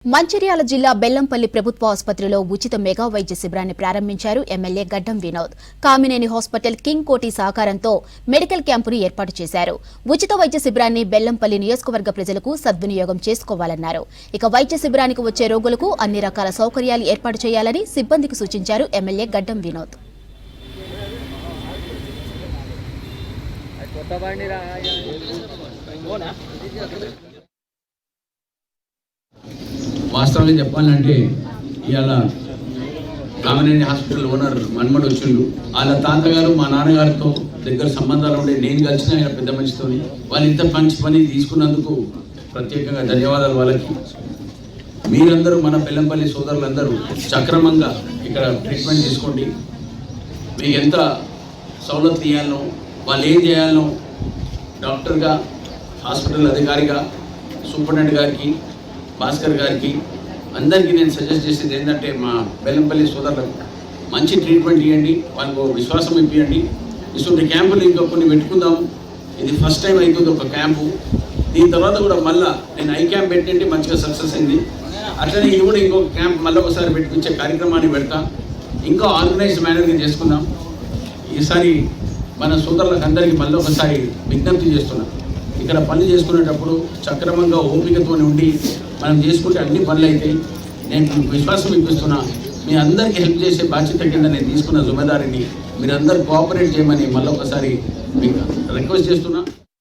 మంచిర్యాల జిల్లా బెల్లంపల్లి ప్రభుత్వ ఆసుపత్రిలో ఉచిత మెగా వైద్య శిబిరాన్ని ప్రారంభించారు ఎమ్మెల్యే గడ్డం వినోద్. కామినేని హాస్పిటల్ కింగ్ కోటి సహకారంతో మెడికల్ క్యాంపును ఏర్పాటు చేశారు. ఉచిత వైద్య శిబిరాన్ని బెల్లంపల్లి నియోజకవర్గ ప్రజలకు సద్వినియోగం చేసుకోవాలన్నారు. ఇక వైద్య శిబిరానికి వచ్చే రోగులకు అన్ని రకాల సౌకర్యాలు ఏర్పాటు చేయాలని సిబ్బందికి సూచించారు ఎమ్మెల్యే గడ్డం వినోద్. వాస్తవంగా చెప్పాలంటే ఇవాళ కామినేని హాస్పిటల్ ఓనర్ మన్మడు వచ్చిండు. వాళ్ళ తాతగారు మా నాన్నగారితో దగ్గర సంబంధాలు ఉండే నేను కలిసిన ఆయన పెద్ద మనిషితో వాళ్ళు ఇంత మంచి పని తీసుకున్నందుకు ప్రత్యేకంగా ధన్యవాదాలు వాళ్ళకి. మీరందరూ మన బెల్లంపల్లి సోదరులందరూ సక్రమంగా ఇక్కడ ట్రీట్మెంట్ తీసుకోండి. మీకు ఎంత సౌలభ్యం ఇవ్వాలనో వాళ్ళు ఏం చేయాలనో డాక్టర్గా, హాస్పిటల్ అధికారిగా, సూపరింటెండెంట్ గారికి, భాస్కర్ గారికి అందరికీ నేను సజెస్ట్ చేసేది ఏంటంటే మా బెల్లంపల్లి సోదరులకు మంచి ట్రీట్మెంట్ ఇవ్వండి, వాళ్ళకు విశ్వాసం ఇప్పియండి. ఇటువంటి క్యాంపులు ఇంకా కొన్ని పెట్టుకుందాం. ఇది ఫస్ట్ టైం అవుతుంది ఒక క్యాంపు. దీని తర్వాత కూడా మళ్ళీ నేను ఐ క్యాంప్ పెట్టండి, మంచిగా సక్సెస్ అయింది. అట్లనే ఇది కూడా ఇంకొక క్యాంప్ మళ్ళీ ఒకసారి పెట్టించే కార్యక్రమాన్ని పెడతా. ఇంకా ఆర్గనైజ్డ్ మేనర్గా చేసుకుందాం. ఈసారి మన సోదరులకు అందరికీ మళ్ళీ ఒకసారి విజ్ఞప్తి చేస్తున్నాం. ఇక్కడ పనులు చేసుకునేటప్పుడు సక్రమంగా ఓపికతో ఉండి మనం చేసుకుంటే అన్ని పనులు అయితే నేను విశ్వాసం ఇప్పిస్తున్నా. మీ అందరికీ హెల్ప్ చేసే బాధ్యత కింద నేను తీసుకున్న జుమ్మేదారిని మీరందరూ కోఆపరేట్ చేయమని మళ్ళీ ఒకసారి మీకు రిక్వెస్ట్ చేస్తున్నా.